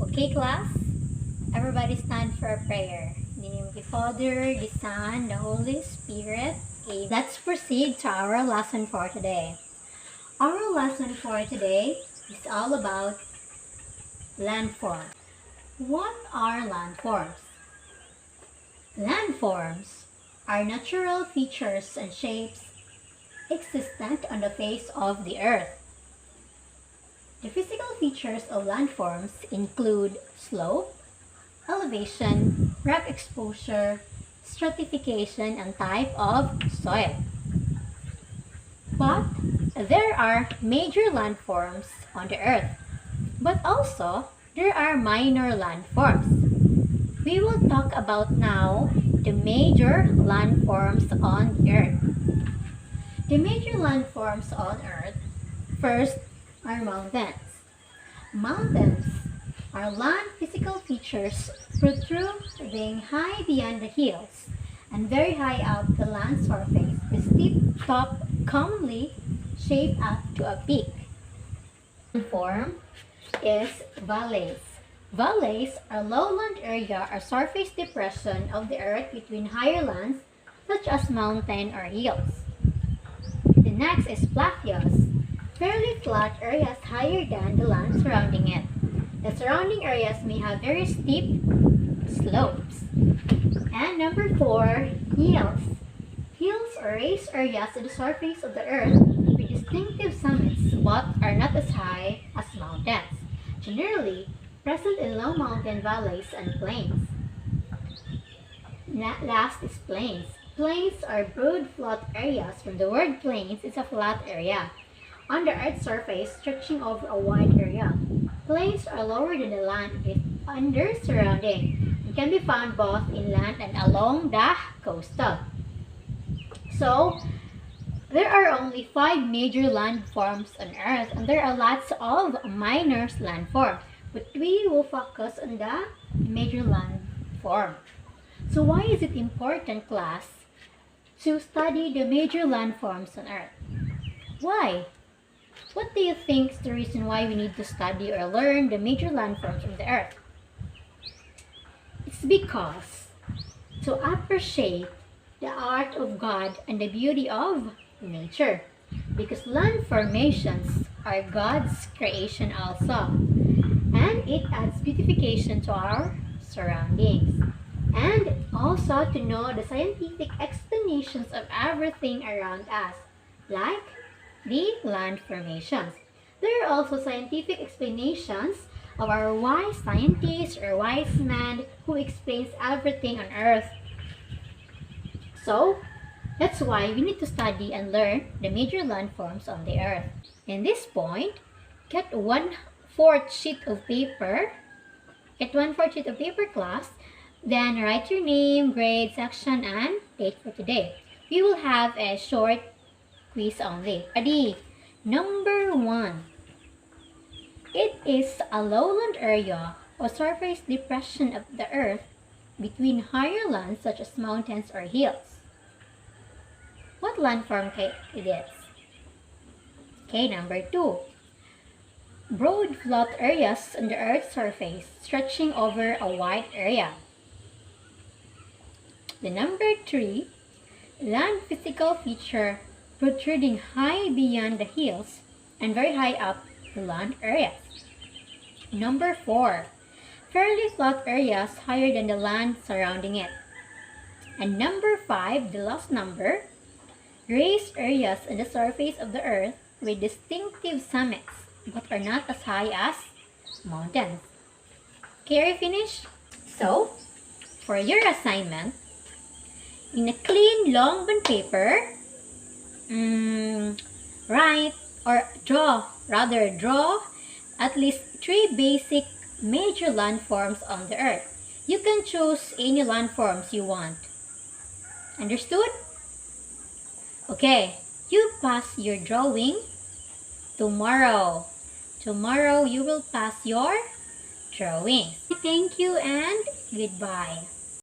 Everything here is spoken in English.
Okay, class? Everybody stand for a prayer. In the name of the Father, the Son, the Holy Spirit. Okay, let's proceed to our lesson for today. Our lesson for today is all about landforms. What are landforms? Landforms are natural features and shapes existent on the face of the earth. The physical features of landforms include slope, elevation, rock exposure, stratification, and type of soil. But there are major landforms on the earth, but also there are minor landforms. We will talk about now the major landforms on the earth. The major landforms on earth first are mountains. Mountains are land physical features protruding high beyond the hills and very high up the land surface. The steep top commonly shaped up to a peak. Form is valleys. Valleys are lowland area or surface depression of the earth between higher lands such as mountain or hills. The next is plateaus, fairly flat areas higher than the land surrounding it. The surrounding areas may have very steep slopes. And number 4, hills. Hills are raised areas on the surface of the earth with distinctive summits but are not as high as mountains, generally present in low mountain valleys and plains. Last is plains. Plains are broad flat areas. From the word plains, it's a flat area on the earth's surface stretching over a wide area. Plains are lower than the land with under surrounding and can be found both inland and along the coastal. So, there are only 5 major landforms on earth and there are lots of minor landforms, but we will focus on the major landform. So why is it important, class, to study the major landforms on earth? Why? What do you think is the reason why we need to study or learn the major landforms of the earth? It's because to appreciate the art of God and the beauty of nature. Because land formations are God's creation also. And it adds beautification to our surroundings. And also to know the scientific explanations of everything around us, like the land formations. There are also scientific explanations of our wise scientists or wise man who explains everything on earth. So, that's why we need to study and learn the major landforms on the earth. In this point, get 1/4 sheet of paper. Get 1/4 sheet of paper, class. Then write your name, grade, section, and date for today. We will have a short quiz only. Ready? Number 1. It is a lowland area or surface depression of the earth between higher lands such as mountains or hills. What landform it is? Okay, number 2. Broad flat areas on the earth's surface stretching over a wide area. The number 3. Land physical feature protruding high beyond the hills and very high up the land areas. Number 4. Fairly flat areas higher than the land surrounding it. And number 5, the last number, raised areas on the surface of the earth with distinctive summits but are not as high as mountains. Okay, are you finished? So, for your assignment, in a clean long bond paper, write or draw at least 3 basic major landforms on the earth. You can choose any landforms you want. Understood? Okay, you pass your drawing tomorrow. Tomorrow you will pass your drawing. Thank you and goodbye.